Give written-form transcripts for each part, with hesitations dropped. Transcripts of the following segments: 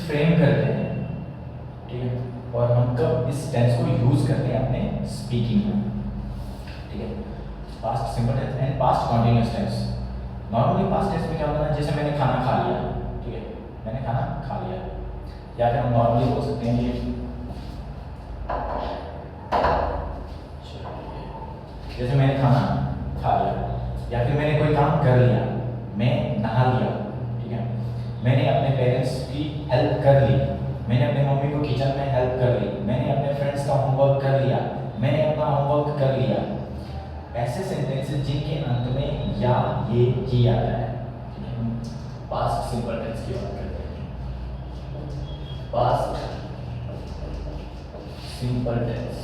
Frame करते हैं, ठीक है, और हम कब इस टेंस को यूज करते हैं अपने स्पीकिंग में, ठीक है। Past simple tense and past continuous tense. Normally past tense में क्या होता है, जैसे मैंने खाना खा लिया, ठीक है, मैंने खाना खा लिया, या फिर हम नॉर्मली बोल सकते हैं कि जैसे मैंने खाना खा लिया, या फिर मैंने कोई काम कर लिया, मैं नहा लिया, ठीक है, मैंने अपने पेरेंट्स की हेल्प कर ली, मैंने अपने मम्मी को किचन में हेल्प कर ली, मैंने अपने फ्रेंड्स का होमवर्क कर लिया, मैंने अपना होमवर्क कर लिया। ऐसे सेंटेंसेस जिनके अंत में या ये ही आता है, पास्ट सिंपल टेंस की बात करते हैं। Past simple tense,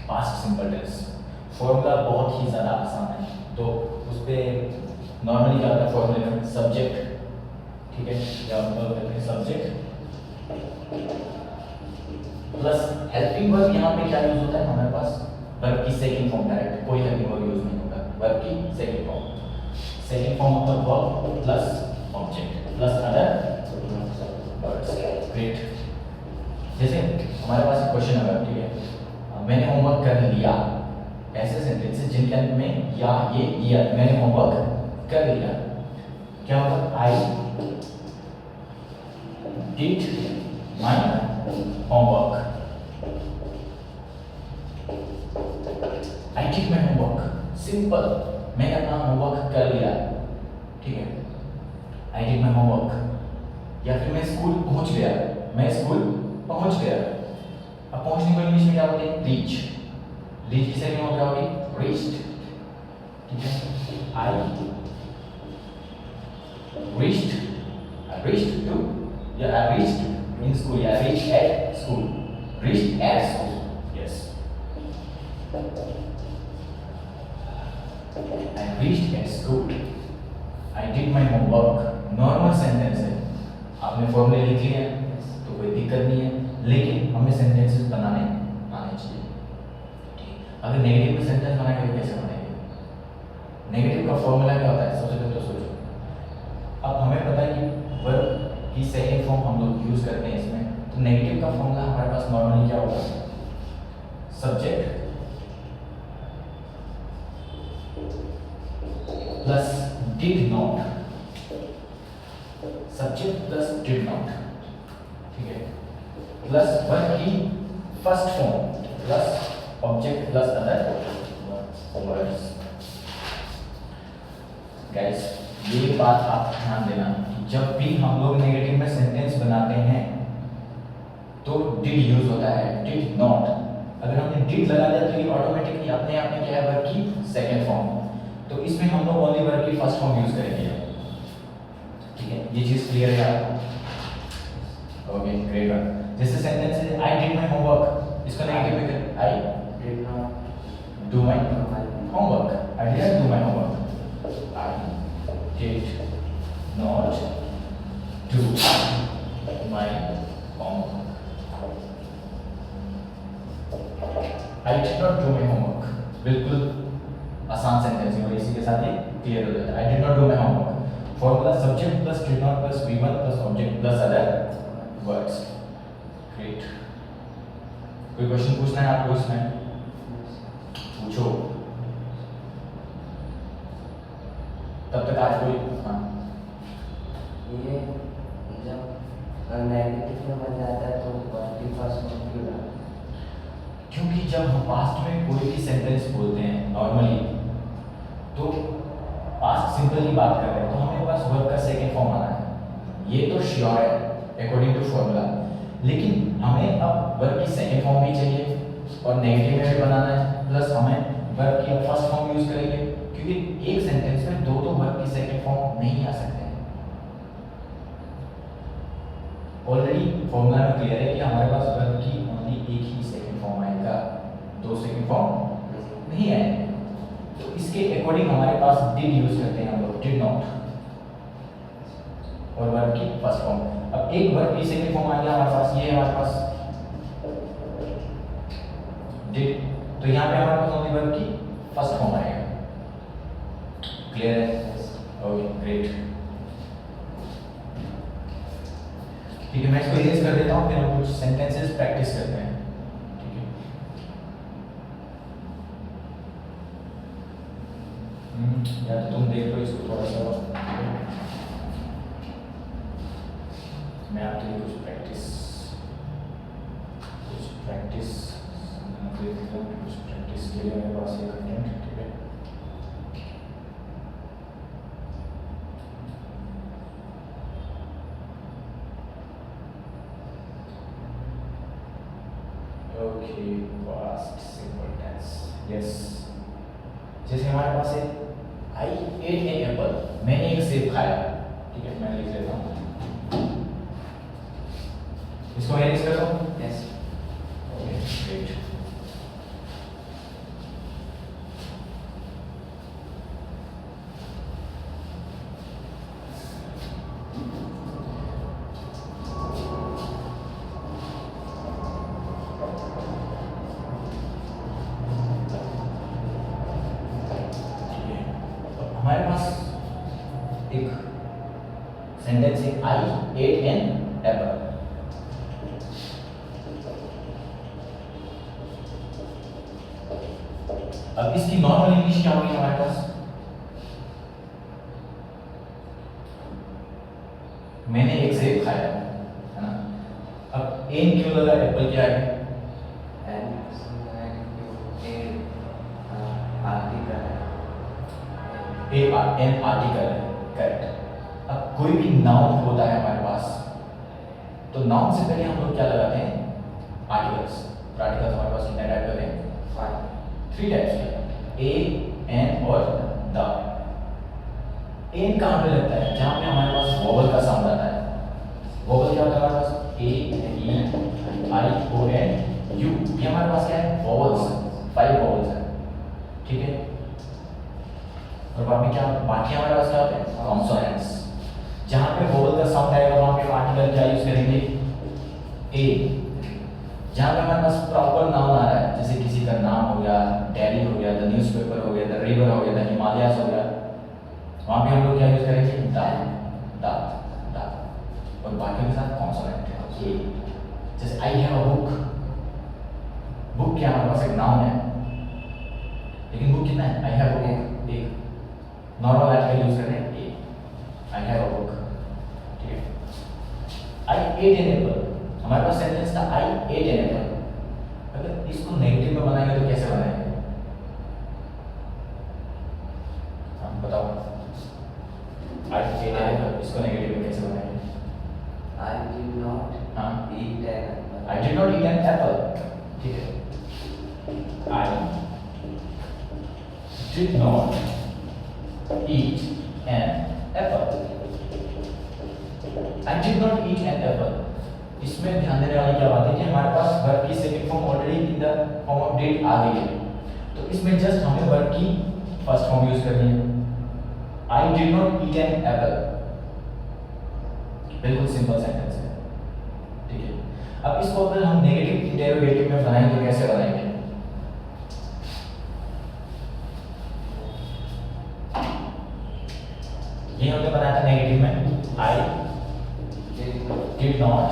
past simple tense formula बहुत ही ज़्यादा आसान है, तो उस पर नॉर्मली क्या होता है फॉर्मूले में सब्जेक्ट, ठीक है, या करते हैं सब्जेक्ट प्लस हेल्पिंग वर्ब। यहाँ पे क्या यूज होता है हमारे पास, वर्ब की सेकंड फॉर्म, डायरेक्ट कोई हेल्पिंग वर्ब यूज नहीं होगा, वर्ब की सेकंड फॉर्म होता है verb plus object plus other words. Great. जैसे हमारे पास एक क्वेश्चन है, ठीक है, मैंने होमवर्क कर लिया, ऐसे सेंटेंसेस जिनके अंत में या ये मैंने होमवर्क कर लिया, क्या होगा, I did my homework, I did my homework, simple, मैंने अपना होमवर्क कर लिया, ठीक है, आई डिड माय होमवर्क। या फिर मैं स्कूल पहुंच गया, मैं स्कूल पहुंच गया। अब पहुंचने को इंग्लिश में क्या बोलते हैं, रीच, रीच की सेकंड फॉर्म क्या होगी, रीच्ड, ठीक है, आई reached to, yeah, I reached in school, yeah, I reached at school, reached at school, yes, I reached at school, I did my homework। Normal sentence है, आपने फॉर्मूले लिख लिया तो कोई दिक्कत नहीं है, लेकिन हमें सेंटेंसेस बनाने आने चाहिए। अगर नेगेटिव में सेंटेंस बनाएंगे तो कैसे बनाएंगे, नेगेटिव का फॉर्मूला क्या होता है, सबसे पहले तो सोचो। अब हमें पता है कि वर्ब की सेकंड फॉर्म हम लोग यूज करते हैं इसमें, तो नेगेटिव का फॉर्मूला हमारे पास नॉर्मली क्या होगा, subject plus did not, subject plus did not, ठीक है, प्लस वर्ब की first form plus object plus other words. Guys ये बात आप ध्यान देना, जब भी हम लोग नेगेटिव में सेंटेंस बनाते हैं तो डिड यूज होता है, डिड नॉट। अगर हमने डिड लगा दिया तो ये ऑटोमेटिकली अपने आप में क्या है, वर्ब की सेकंड फॉर्म, तो इसमें हम लोग ओनली वर्ब की फर्स्ट फॉर्म यूज करेंगे, ठीक है, ये चीज क्लियर है आपको, ओके ग्रेट वन। जैसे सेंटेंस है आई डिड माय होमवर्क, इसको नेगेटिव में कर, आई did not do my homework, I did not do my homework, I did not do my homework, I did not do my homework। बिल्कुल आसान sentence है और इसी के साथ ये क्लियर हो जाता है, I did not do my homework। Formula subject plus did not plus V1 plus object plus other words. Great. कोई क्वेश्चन पूछना है आपको इसमें, पूछो। तब तक आज कोई, हाँ, ये जब नेगेटिव में बन जाता है तो पॉजिटिव फर्स्ट फॉर्म क्यों लाते हैं? क्योंकि जब हम पास्ट में कोई भी सेंटेंस बोलते हैं नॉर्मली, तो पास्ट सिंपल की बात कर रहे हैं तो हमें पास वर्ब का सेकंड फॉर्म आना है, ये तो श्योर है अकॉर्डिंग टू फॉर्मूला। लेकिन हमें अब वर्ब की सेकंड फॉर्म भी चाहिए और नेगेटिव में भी बनाना है, प्लस हमें वर्ब की फर्स्ट फॉर्म यूज करेंगे, क्योंकि एक सेंटेंस में दो वर्ब की सेकंड फॉर्म नहीं आ सकते हैं। ऑलरेडी फॉर्मूला में क्लियर है कि हमारे पास वर्ब की ओनली एक ही सेकंड फॉर्म आएगा, दो सेकंड फॉर्म नहीं आएंगे, तो इसके अकॉर्डिंग हमारे पास डिड यूज करते हैं हम लोग, डिड नॉट और वर्ब की फर्स्ट फॉर्म। अब एक वर्ब की सेकंड फॉर्म आ गया हमारे पास, ये है हमारे पास डिड, तो यहाँ पे हमारे पास ओनली वर्ब की फर्स्ट फॉर्म आएगा। क्लियर है? Okay great. ठीक है, मैं इसको इरेज कर देता हूँ, फिर हम कुछ सेंटेंसेस प्रैक्टिस करते हैं। ठीक है, या तो तुम देख लो इसको थोड़ा सा, मैं आपके लिए कुछ प्रैक्टिस देख लेता हूँ। कुछ प्रैक्टिस के लिए मेरे पास ये कंटेंट, ठीक है। Okay, past simple tense, yes. जैसे हमारे पास है आई एट एन एप्पल, मैंने एक सेब खाया। ठीक है, मैं लिख लेता हूँ, इसको मैं लिख करता हूँ। यस। Okay, great. हमारे पास एक सेंटेंस है आई एट एन एप्पल। अब इसकी नॉर्मल इंग्लिश क्या होगी हमारे पास? मैंने एक सेब खाया, है ना। अब एन क्यों लगा, एप्पल क्या है? एन आर्टिकल है, करेक्ट। अब कोई भी नाउन होता है हमारे पास, तो नाउन से पहले हम लोग क्या लगाते हैं? आर्टिकल्स। आर्टिकल्स हमारे पास कितने टाइप के हैं? 3 टाइप्स के, ए, एन और द। एन कहाँ पे लगता है? जहाँ पे हमारे पास वोवल का साउंड आता है। वोवल क्या होता है हमारे पास? ए, ई, आई, ओ, एन, यू। ये हमारे पास क्या है? वोवल्स, 5 वोवल्स है, ठीक है। और बाकी हमारे पास क्या होते हैं? कॉन्सोनेंट्स। जहाँ पे वोवल का साउंड आएगा वहाँ पे आर्टिकल क्या यूज करेंगे? ए। जहाँ पे हमारे पास प्रॉपर नाउन आ रहा है, जैसे किसी का नाम हो गया, दिल्ली हो गया, द न्यूज़पेपर हो गया, द रिवर हो गया, द हिमालयास हो गया, वहाँ पे हम लोग क्या यूज करेंगे? द। और बाकी के साथ कॉन्सोनेंट है ए। जैसे I have a book, book क्या हमारे पास एक नाउन है, लेकिन बुक कितना है? आई हैव अ बुक, एक नॉर्मल आर्टिकल यूज कर रहे हैं ए, आई हैव अ बुक, ठीक है। आई एट एन एप्पल, हमारे पास सेंटेंस था आई एट एन एप्पल। अगर इसको नेगेटिव में बनाएंगे तो कैसे बनाएंगे? हाँ बताओ, आई एट एन एप्पल, इसको नेगेटिव में कैसे बनाएंगे? I did not हाँ, eat an apple. I did not eat an apple, ठीक है। I did not eat an apple. I did not eat an apple. इसमें ध्यान देने वाली क्या बात है कि हमारे पास वर्ब की second form already in the form of did आ गई है, तो इसमें जस्ट हमें वर्ब की फर्स्ट फॉर्म यूज करनी है। I did not eat an apple, बिल्कुल सिंपल सेंटेंस है, ठीक है। अब इसको अगर हम नेगेटिव इंटेरोगेटिव में बनाएंगे तो कैसे बनाएंगे? ये हमने बनाया था नेगेटिव में, आई did not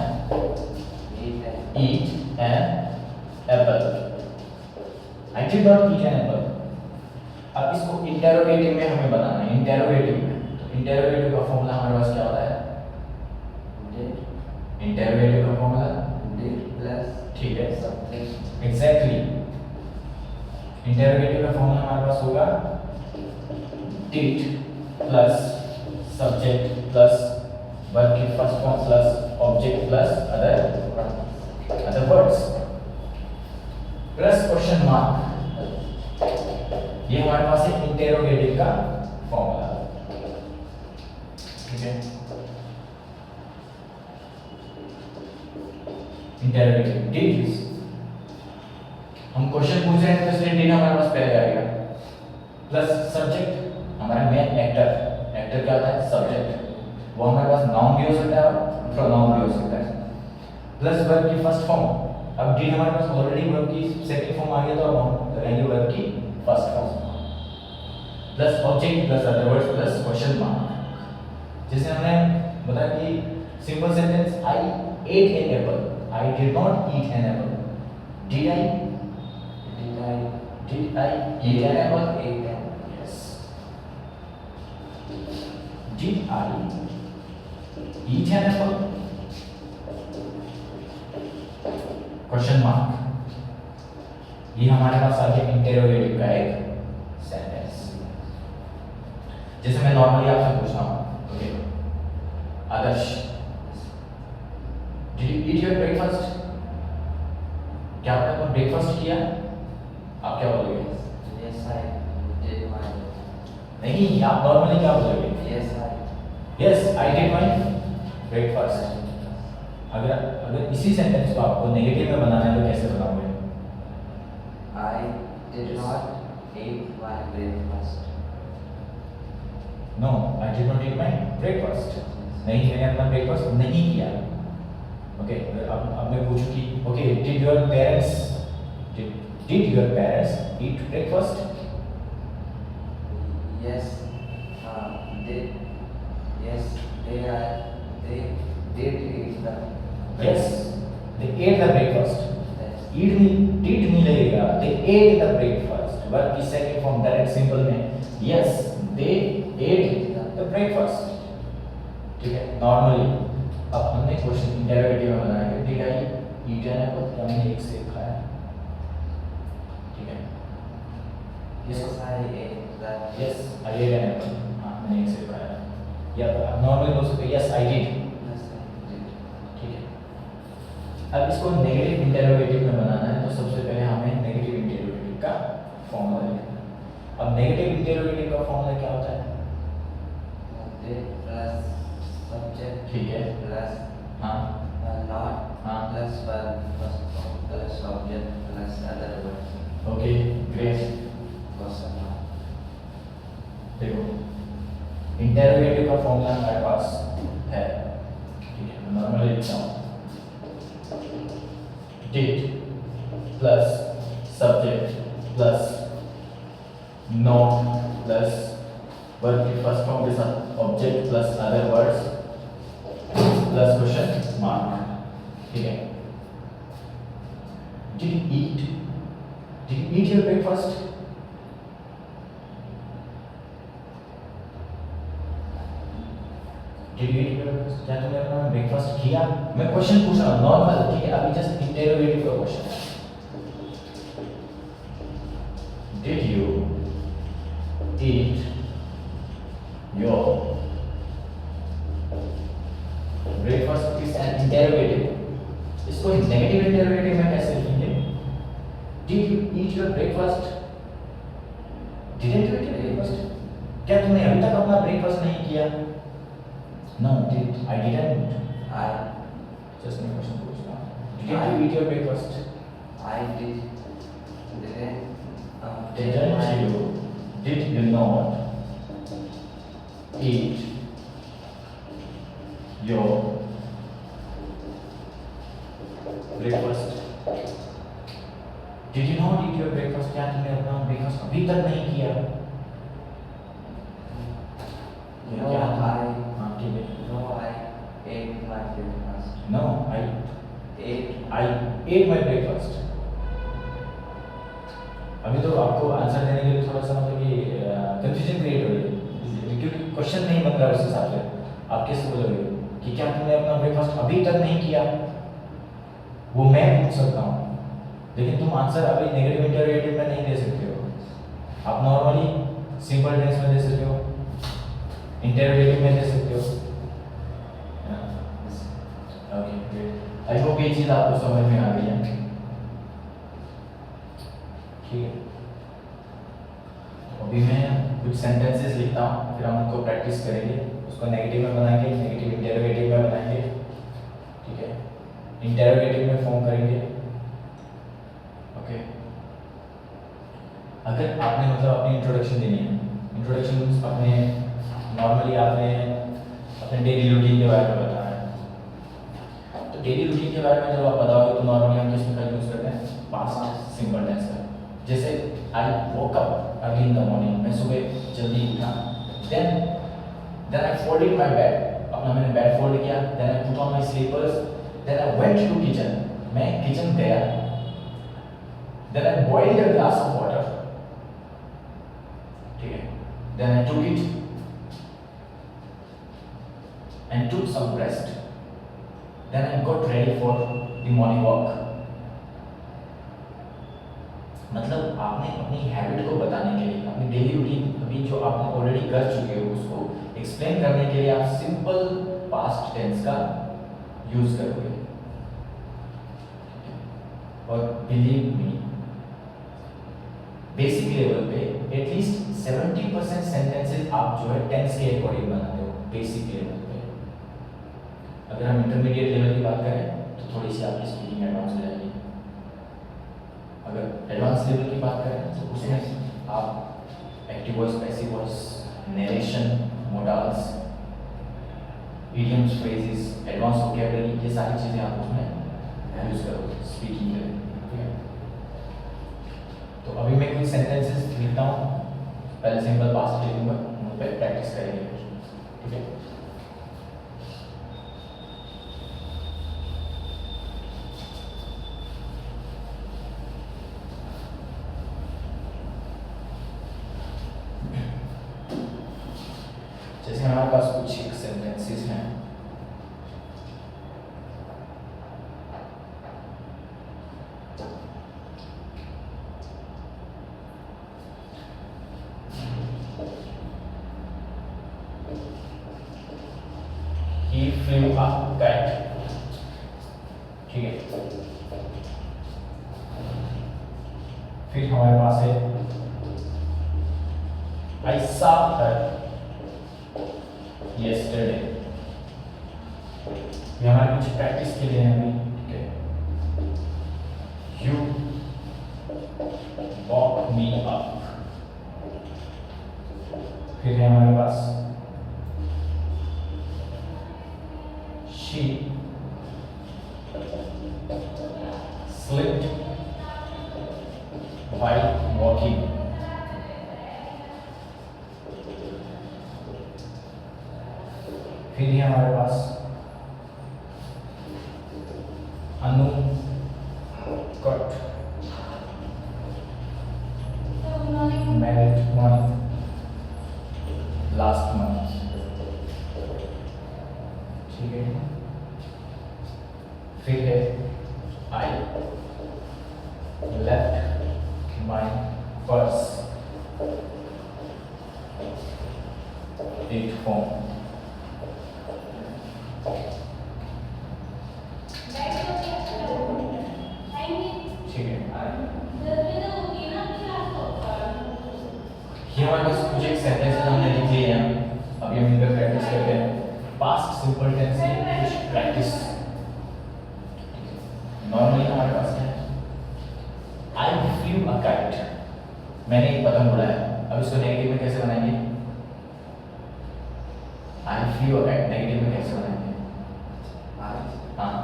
eat an apple. I did not eat an apple. अब इसको इंटेरोगेटिव में हमें बनाना है, इंटेरोगेटिव में। तो इंटेरोगेटिव का फॉर्मूला हमारे पास क्या होता है? इंटेरोगेटिव का फॉर्मूला did plus ठीक है, something. एग्जैक्टली। इंटेरोगेटिव का फॉर्मूला हमारे पास होगा did plus subject plus verb की first form plus object plus other words plus question mark. ये हमारे पास है इंटेरोगेटिव का फॉर्मूला, ठीक है। इंटेरोगेटिव डिड, हम क्वेश्चन पूछ रहे हैं तो इसलिए डिड हमारे पास पहले आएगा, प्लस सब्जेक्ट हमारा मेन एक्टर क्या होता है? सब्जेक्ट। वो हमारे पास नाउन भी हो सकता है और प्रोनाउन भी हो सकता है, प्लस वर्ब की फर्स्ट फॉर्म। अब डिड हमारे पास ऑलरेडी वर्ब की सेकंड फॉर्म आ गया, तो अब हम लगाएंगे वर्ब की first form, plus object plus other words plus question mark. जैसे हमने बताया कि simple sentence, I ate an apple, I did not eat an apple, did I eat an apple, yes, did I eat an apple, question mark. ये हमारे पास आ गया interrogative का एक sentence. जैसे मैं नॉर्मली आपसे पूछ रहा हूँ, okay Adarsh, did you eat your breakfast? क्या आपने अपना ब्रेकफास्ट किया? आप क्या बोलोगे? Yes, I did my. नहीं, आप नॉर्मली क्या बोलोगे? Yes, I. Yes I did my breakfast. अगर इसी सेंटेंस को आपको नेगेटिव में बनाना है तो कैसे बनाओगे? I did not eat my breakfast. No, I did not eat my breakfast. नहीं, मैंने अपना ब्रेकफास्ट नहीं किया। ओके, अब मैं पूछूं कि okay did your parents eat breakfast? Yes, did. Yes, they did eat the. Yes, they at the breakfast. Yes. ईट नहीं लगेगा, दे एट द ब्रेकफास्ट। वर्ब की सेकंड फॉर्म डायरेक्ट सिंपल में, yes they at the breakfast. ठीक है, normally अब हमने question interrogative में बनाया है, did I eat an Apple? क्या मैंने एक सेब खाया? ठीक है, Yes, I ate that. Yes I ate an apple, हाँ मैंने एक सेब खाया। या नॉर्मली बोल सकते yes I did. Yes, I did. ठीक है, अब इसको नेगेटिव इंटरोगेटिव में बनाना है तो सबसे पहले हमें नेगेटिव इंटरोगेटिव का फॉर्मूला लिखना है। अब नेगेटिव इंटरोगेटिव का फॉर्मूला क्या होता है? Did plus subject. ठीक है, Plus हाँ not. हाँ, Plus verb plus object plus other words. Okay great. Question mark. देखो इंटरोगेटिव का फॉर्मूला हमारे पास है, ठीक है, मैं नॉर्मली लिखता हूँ, did plus subject plus not plus verb की फर्स्ट फॉर्म के साथ object plus other words plus question mark. ठीक है, did you eat your breakfast? Did you eat your breakfast? क्या तुमने अपना ब्रेकफास्ट किया? मैं क्वेश्चन पूछ रहा हूँ नॉर्मल, ठीक है, अभी जस्ट इंटरोगेटिव का क्वेश्चन है। Did you eat your breakfast is an interrogative. इसको नेगेटिव इंटरोगेटिव में कैसे लिखेंगे? Did you eat your breakfast? Didn't you eat your breakfast? क्या तुमने अभी तक अपना ब्रेकफास्ट नहीं किया? No, I didn't. I just मैं क्वेश्चन पूछ रहा हूँ, didn't you eat your breakfast? didn't. Did you not eat your breakfast? Did you not eat your breakfast? क्या तुमने अपना ब्रेकफास्ट अभी तक नहीं किया? No, क्या? I. हाँ ठीक है। No, I ate my breakfast. No, I ate my breakfast. अभी तो आपको आंसर देने के लिए थोड़ा सा मतलब कि कंफ्यूजन क्रिएट हो रही है, क्योंकि क्वेश्चन नहीं बन रहा है उस हिसाब से। आप कैसे बोलोगे कि क्या तुमने अपना ब्रेकफास्ट अभी तक नहीं किया? वो मैं पूछ सकता हूँ, लेकिन तुम आंसर अभी नेगेटिव इंटरोगेटिव में नहीं दे सकते हो। आप नॉर्मली सिंपल टेंस में दे सकते हो, इंटरोगेटिव में दे सकते हो। ओके ग्रेट, आई होप ये चीज़ आपको समझ में आ गई है। ठीक है, तो अभी मैं कुछ सेंटेंसेस लिखता हूँ, फिर हम उनको प्रैक्टिस करेंगे। उसको नेगेटिव में बनाएंगे, नेगेटिव इंटरोगेटिव में बनाएंगे, ठीक है, इंटरोगेटिव में फॉर्म करेंगे। ओके, अगर आपने मतलब अपनी इंट्रोडक्शन देनी है, इंट्रोडक्शन अपने नॉर्मली आपने अपने डेली रूटीन के बारे में बताना है। तो डेली रूटीन के बारे में जब आप बताओगे तो नॉर्मली हम किस का यूज़ करते हैं? पास्ट सिंपल टेंस का। जैसे I woke up early in the morning, मैं सुबह जल्दी उठा, then I folded my bed, अपना मैंने बेड फोल्ड किया, then I put on my slippers, then I went to kitchen, मैं किचन गया, then I boiled a glass of water, ठीक है, then I took it and took some rest, then I got ready for the morning walk. मतलब आपने अपनी habit को बताने के लिए, अपनी डेली रूटीन अभी जो आपने ऑलरेडी कर चुके हो उसको एक्सप्लेन करने के लिए आप सिंपल पास्ट टेंस का यूज करोगे। और बिलीव मी, बेसिक लेवल पे एटलीस्ट 70% सेंटेंसेस आप जो है टेंस के अकॉर्डिंग बनाते हो बेसिक लेवल पे। अगर हम इंटरमीडिएट लेवल की बात करें तो थोड़ी सी आपकी स्पीकिंग एडवांस हो जाएगी। अगर एडवांस लेवल की बात करें तो उसमें आप active voice, passive voice, narration, modals, idioms, phrases, advance vocabulary, ये सारी चीज़ें आप उसमें यूज करोगे स्पीकिंग के लिए, ठीक है। तो अभी मैं कुछ सेंटेंसेस लिखता हूँ, पहले सिंपल पास्ट लिखूंगा, उन पर प्रैक्टिस करेंगे, ठीक है। जैसे हमारे पास कुछ एक सेंटेंसेस हैं, He flew a kite, ठीक है। फिर हमारे पास है I saw her yesterday, ये हमारे कुछ प्रैक्टिस के लिए है अभी, ठीक है। You woke me up, फिर है हमारे पास She slipped while walking, फिर है हमारे पास अनु got married last month, ठीक है। फिर है I left my purse at home, ठीक है। ये हमारे पास कुछ एक सेंटेंस हमने लिख लिए हैं, अभी हम इनका प्रैक्टिस करते हैं। पास्ट सिंपल टेंस से कुछ प्रैक्टिस। नॉर्मली हमारे पास है आई फ्लू अ काइट, मैंने एक पतंग उड़ाया। अब इसको नेगेटिव में कैसे बनाएंगे? Eye flu a kite negative में कैसे बनाएंगे? हाँ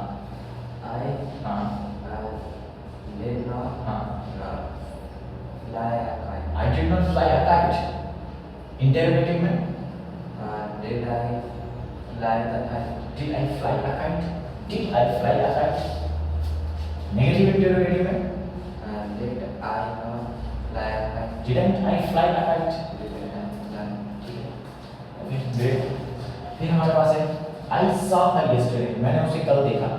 did not fly a kite. I did not fly a kite. Interrogative में Did I fly the kite? Did I fly a kite? Did I fly a kite? Negative interrogative में Did I not fly a kite? Didn't I fly a kite? Okay, great. फिर हमारे पास है I saw her yesterday, मैंने उसे कल देखा।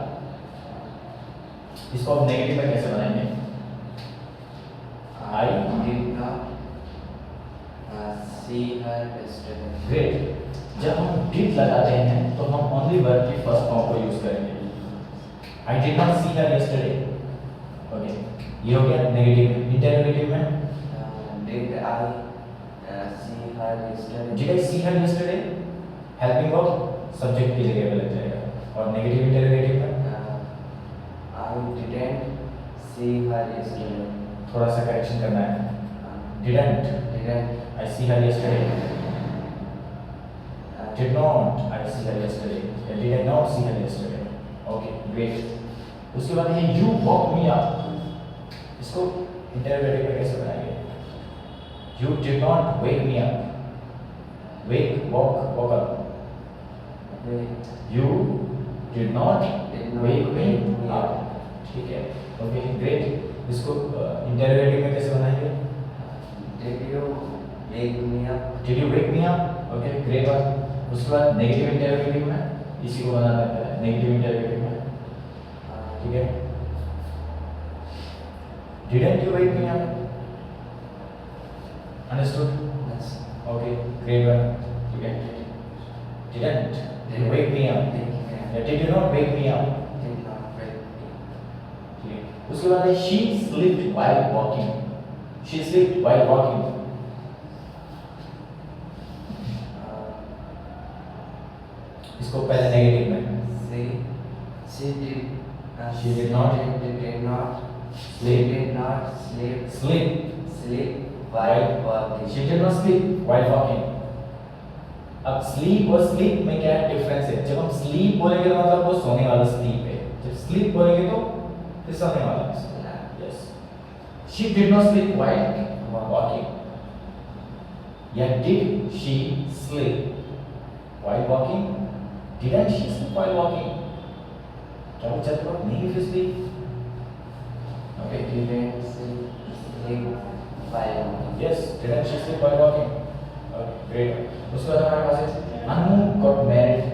इसको आप नेगेटिव में कैसे बनाएंगे? I did not see her yesterday. Great. जब हम did लगाते हैं तो हम only verb की फर्स्ट फॉर्म को यूज करेंगे। I did not see her yesterday. Okay. ये हो गया नेगेटिव। इंटरोगेटिव में Did I see her yesterday? Did I see her yesterday? Helping verb subject की जगह पे लग जाएगा। और नेगेटिव इंटरोगेटिव में I didn't see her yesterday. थोड़ा सा करेक्शन करना है। Didn't I see her yesterday? Did not I see her yesterday? Did I not see her yesterday? Okay, great. उसके बाद ये you woke me up, इसको interrogative में कैसे बनाएंगे? You did not wake me up. Wake, woke, woke up. You did not Did not wake me wake me up. up. ठीक है, okay great. इसको इंटरोगेटिव में कैसे बनाएंगे? Did you wake me up? Did you wake me up? Okay great बात। उसके बाद negative interrogative में इसी को बनाना है, नेगेटिव इंटरोगेटिव में, ठीक है। Didn't you wake me up? Understood? Yes. Okay, great one. ठीक है। Didn't you wake me up? या did you not wake me up? Did not wake me up. ठीक है। उसके बाद है she slept while walking. She slept while walking. इसको पहले नेगेटिव में She did. She did not. Did not. Sleep. Did not sleep. sleep While walking. she did not sleep while walking. अब sleep और sleep में क्या difference है? जब हम sleep बोलेंगे तो मतलब वो सोने वाला sleep है, जब sleep बोलेंगे तो फिर सोने वाला। yes, she did not sleep while walking. या did she sleep while walking? Didn't she sleep while walking? क्या वो चलते वक्त नहीं फिर sleep? okay, Didn't sleep while walking. yes, didn't she sleep while walking? okay, great. उसके बाद हमारे पास है Anu got married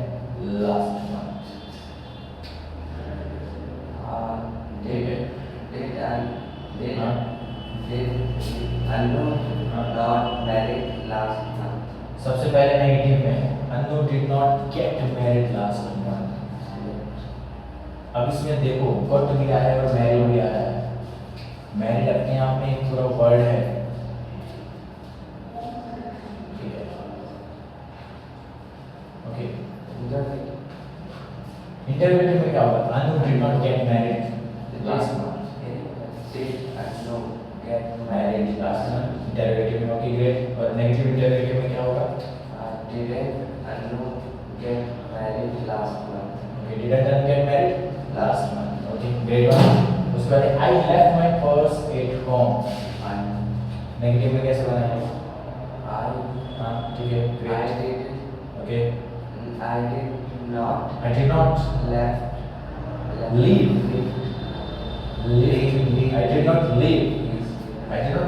last month. Did Anu not married last month? सबसे पहले नेगेटिव में Anu did not get married last month. अब इसमें देखो got भी आया है और married भी आया है। married अपने आप में एक पूरा वर्ड है, ठीक है, ओके। इंटरवेटिव में क्या होगा? Anu did not get married last month. Did Anu get married married last last month? month. इंटरवेटिव में ओके ग्रेट। और नेगेटिव इंटरवेटिव में क्या होगा? Didn't Anu get married last month? okay, didn't Anu get married last month. okay, great one। उसके बाद I left my purse at home. Negative में कैसे बनाएंगे? हाँ ठीक है I great did. Okay. I did not I did not leave I did not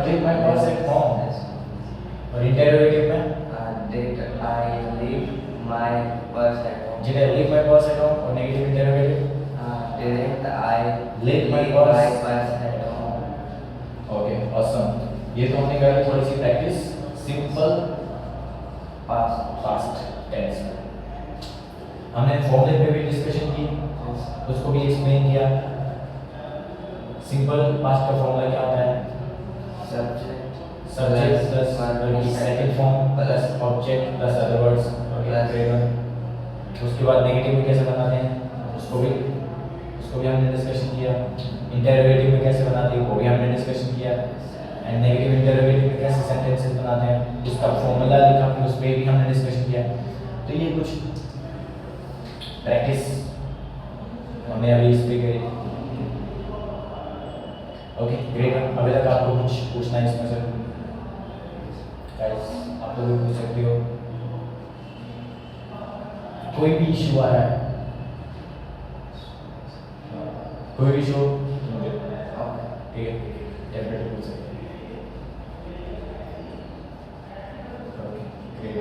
leave my purse at home। और इंटरवेटिव में Did I leave my purse at home? did I leave my purse at home? और negative interrogative Didn't I Leave my purse at home? Okay awesome. ये तो हमने करी थोड़ी सी practice simple past tense में। हमने फॉर्मूले पे भी डिस्कशन की, उसको भी एक्सप्लेन किया। सिंपल पास्ट का फॉर्मूला क्या होता है? सब्जेक्ट प्लस वर्ब की second form plus object plus other words. उसके बाद नेगेटिव में कैसे बनाते हैं उसको भी हमने डिस्कशन किया। इंटरोगेटिव में कैसे बनाते हैं वो भी हमने डिस्कशन किया। एंड नेगेटिव इंटरोगेटिव में कैसे सेंटेंसेस बनाते हैं उसका फॉर्मूला लिखा, फिर उस पर भी हमने डिस्कशन किया। तो ये कुछ प्रैक्टिस हमने अभी इस पे करी। Okay great. अभी तक आपको कुछ पूछना है इसमें से? गाइस आप लोग भी पूछ सकते हो, कोई भी इशू आ रहा है, कोई भी इशू ठीक है डेफिनेटली पूछ सकते हैं। Okay great.